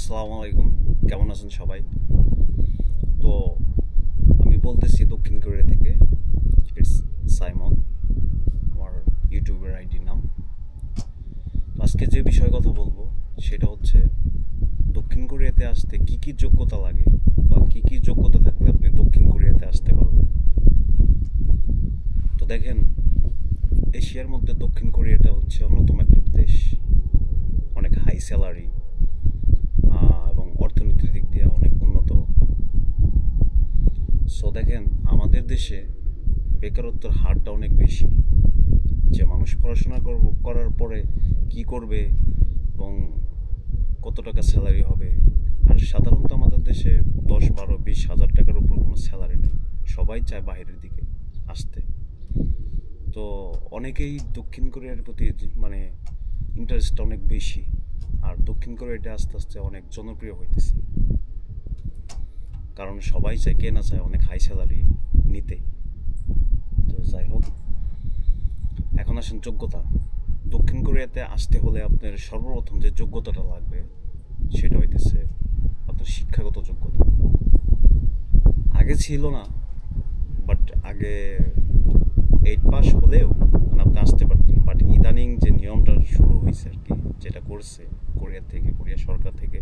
আসসালামু আলাইকুম, কেমন আছেন সবাই? তো আমি বলতেছি দক্ষিণ কোরিয়া থেকে। ইটস সাইমন, আমার ইউটিউবের আইডির নাম। তো আজকে যে বিষয়ে কথা বলবো সেটা হচ্ছে দক্ষিণ কোরিয়াতে আসতে কি কি যোগ্যতা লাগে বা কি কি যোগ্যতা থাকলে আপনি দক্ষিণ কোরিয়াতে আসতে পারবেন। তো দেখেন, এশিয়ার মধ্যে দক্ষিণ কোরিয়াটা হচ্ছে অন্যতম একটা দেশ, অনেক হাই স্যালারি এবং অর্থনীতির দিক দিয়ে অনেক উন্নত। সো দেখেন, আমাদের দেশে বেকারত্বের হারটা অনেক বেশি। যে মানুষ পড়াশোনা করার পরে কি করবে এবং কত টাকা স্যালারি হবে, আর সাধারণত আমাদের দেশে 10, 12, 20 হাজার টাকার উপর কোনো স্যালারি নেই। সবাই চায় বাইরের দিকে আসতে। তো অনেকেই দক্ষিণ কোরিয়ার প্রতি মানে ইন্টারেস্টটা অনেক বেশি, আর দক্ষিণ কোরিয়াটা আস্তে আস্তে অনেক জনপ্রিয় হইতেছে, কারণ সবাই চায়, কে না চায় অনেক হাই স্যালারি নিতে। তো যাই হোক, এখন আসেন যোগ্যতা। দক্ষিণ কোরিয়াতে আসতে হলে আপনার সর্বপ্রথম যে যোগ্যতাটা লাগবে সেটা হইতেছে আপনার শিক্ষাগত যোগ্যতা। আগে ছিল না, বাট আগে 8 পাস হলেও মানে আপনি আসতে পারতেন। বাট ইদানিং যে নিয়মটা শুরু হয়েছে আর কি, যেটা করছে কোরিয়া সরকার থেকে,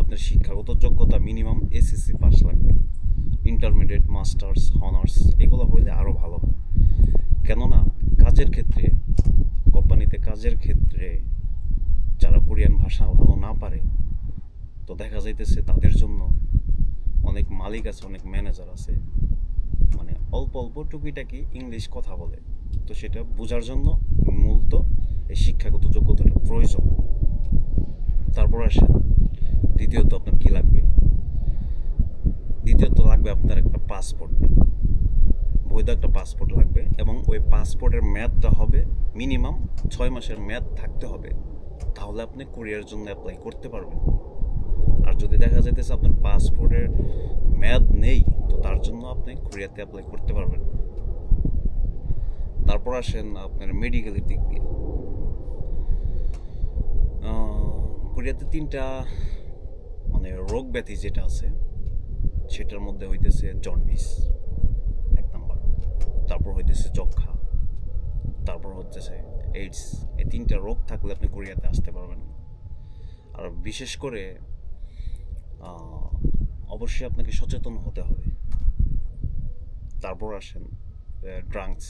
আপনার শিক্ষাগত যোগ্যতা মিনিমাম এসএসসি পাস লাগবে। ইন্টারমিডিয়েট, মাস্টার্স, অনার্স এগুলো হইলে আরও ভালো হয়। কেননা কাজের ক্ষেত্রে, কোম্পানিতে কাজের ক্ষেত্রে যারা কোরিয়ান ভাষা ভালো না পারে, তো দেখা যাইতেছে তাদের জন্য অনেক মালিক আছে, অনেক ম্যানেজার আছে, মানে অল্প অল্প টুকিটাকি ইংলিশ কথা বলে। তো সেটা বোঝার জন্য মূলত এই শিক্ষাগত যোগ্যতাটা প্রয়োজন। তারপর আসেন দ্বিতীয়ত, আপনার কি লাগবে? দ্বিতীয়ত লাগবে আপনার একটা পাসপোর্ট, বৈধ একটা পাসপোর্ট লাগবে, এবং ওই পাসপোর্টের মেয়াদটা হবে মিনিমাম 6 মাসের মেয়াদ থাকতে হবে। তাহলে আপনি কোরিয়ার জন্য অ্যাপ্লাই করতে পারবেন। আর যদি দেখা যাইতেছে আপনার পাসপোর্টের মেয়াদ নেই, তো তার জন্য আপনি কোরিয়াতে অ্যাপ্লাই করতে পারবেন না। তারপর আসেন আপনার মেডিকেলের দিক দিয়ে। কোরিয়াতে 3টা মানে রোগ ব্যাধি যেটা আছে সেটার মধ্যে হইতেছে জন্ডিস 1 নাম্বার, তারপর হইতেছে যক্ষা, তারপর হচ্ছে এইডস। এই 3টা রোগ থাকলে আপনি কোরিয়াতে আসতে পারবেন না। আর বিশেষ করে অবশ্যই আপনাকে সচেতন হতে হবে। তারপর আসেন ড্রাগস।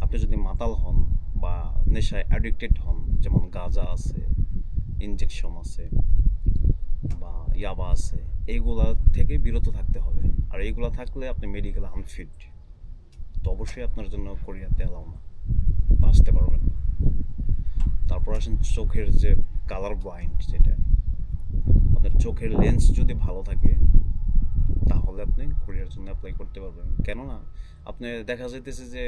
আপনি যদি মাতাল হন বা নেশায় অ্যাডিক্টেড হন, যেমন গাঁজা আছে, ইনজেকশন আছে বা ইয়াবা আছে, এইগুলা থেকে বিরত থাকতে হবে। আর এইগুলা থাকলে আপনি মেডিকেল আনফিট, তো অবশ্যই আপনার জন্য কোরিয়াতে এলাও না, বাঁচতে পারবেন না। তারপর আসেন চোখের যে কালার ব্লাইন্ড, যেটা আপনার চোখের লেন্স যদি ভালো থাকে তাহলে আপনি কোরিয়ার জন্য অ্যাপ্লাই করতে পারবেন। কেননা আপনি দেখা যাইতেছে যে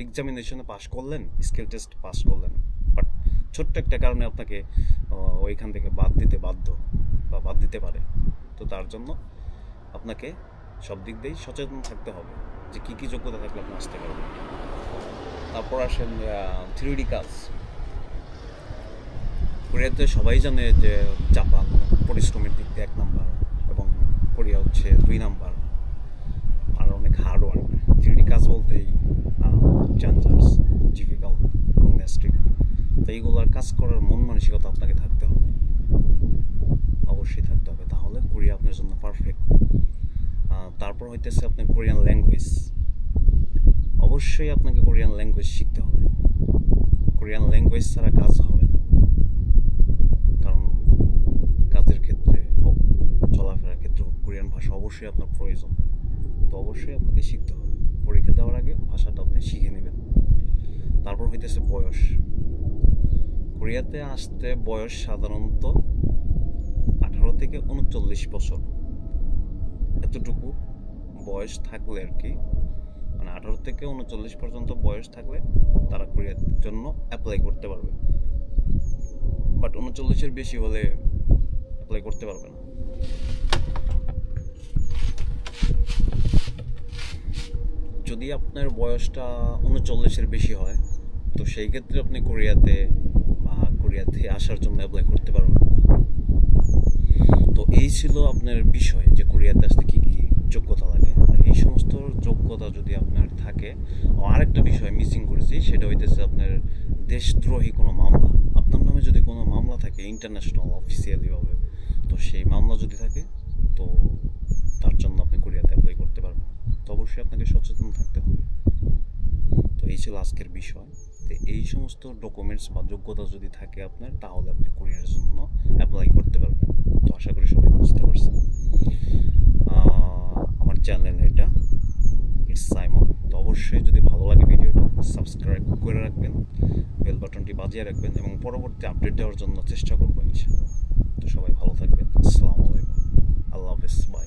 এক্সামিনেশনে পাস করলেন, স্কিল টেস্ট পাস করলেন, বাট ছোট্ট একটা কারণে আপনাকে ওইখান থেকে বাদ দিতে পারে। তো তার জন্য আপনাকে সব দিক দিয়েই সচেতন থাকতে হবে যে কী কী যোগ্যতা থাকলে আপনি আসতে পারবেন। তারপর আসেন 3D কাজ। কোরিয়াতে সবাই জানে যে জাপান পরিশ্রমের দিক দিয়ে 1 নাম্বার এবং কোরিয়া হচ্ছে 2 নাম্বার, আর অনেক হার্ড ওয়ার্ক। 3D কাজ বলতেই চ্যালেঞ্জার্স, ডিফিকাল্ট এবং নেস্টিক। তো এইগুলোর কাজ করার মন মানসিকতা আপনাকে থাকতে হবে, অবশ্যই থাকতে হবে, তাহলে কোরিয়া আপনার জন্য পারফেক্ট। তারপর হইতেছে আপনার কোরিয়ান ল্যাঙ্গুয়েজ। অবশ্যই আপনাকে কোরিয়ান ল্যাঙ্গুয়েজ শিখতে হবে। কোরিয়ান ল্যাঙ্গুয়েজ ছাড়া কাজ হবে না, কারণ কাজের ক্ষেত্রে হোক, চলাফেরার ক্ষেত্রে হোক, কোরিয়ান ভাষা অবশ্যই আপনার প্রয়োজন। তো অবশ্যই আপনাকে শিখতে হবে। পরীক্ষা দেওয়ার আগে ভাষাটা আপনি শিখে নেবেন। তারপর হইতেছে বয়স। কোরিয়াতে আসতে বয়স সাধারণত 18 থেকে 39 বছর, এতটুকু বয়স থাকলে আর কি, মানে 18 থেকে 39 পর্যন্ত বয়স থাকলে তারা কোরিয়ার জন্য অ্যাপ্লাই করতে পারবে। বাট 39-এর বেশি হলে অ্যাপ্লাই করতে পারবে না। যদি আপনার বয়সটা 39-এর বেশি হয়, তো সেই ক্ষেত্রে আপনি কোরিয়াতে আসার জন্য অ্যাপ্লাই করতে পারবেন না। ছিল আপনার বিষয় যে কোরিয়াতে আসতে কী কী যোগ্যতা লাগে। আর এই সমস্ত যোগ্যতা যদি আপনার থাকে, আরেকটা বিষয় মিসিং করেছি, সেটা হইতেছে আপনার দেশদ্রোহী কোনো মামলা। আপনার নামে যদি কোনো মামলা থাকে ইন্টারন্যাশনাল অফিসিয়ালিভাবে, তো সেই মামলা যদি থাকে, তো তার জন্য আপনি কোরিয়াতে অ্যাপ্লাই করতে পারবেন। তো অবশ্যই আপনাকে সচেতন থাকতে হবে। তো এই ছিল আজকের বিষয়। তো এই সমস্ত ডকুমেন্টস বা যোগ্যতা যদি থাকে আপনার, তাহলে আপনি কোরিয়ার জন্য অ্যাপ্লাই করতে পারবেন। তো আশা করি সবাই বুঝতে পারছেন। আমার চ্যানেল এটা ইটস সাইমন। তো অবশ্যই যদি ভালো লাগে ভিডিওটা সাবস্ক্রাইব করে রাখবেন, বেল বাটনটি বাজিয়ে রাখবেন এবং পরবর্তী আপডেট দেওয়ার জন্য চেষ্টা করবো ইনশাআল্লাহ। তো সবাই ভালো থাকবেন। আসসালামু আলাইকুম, আল্লাহ হাফেজ, বাই।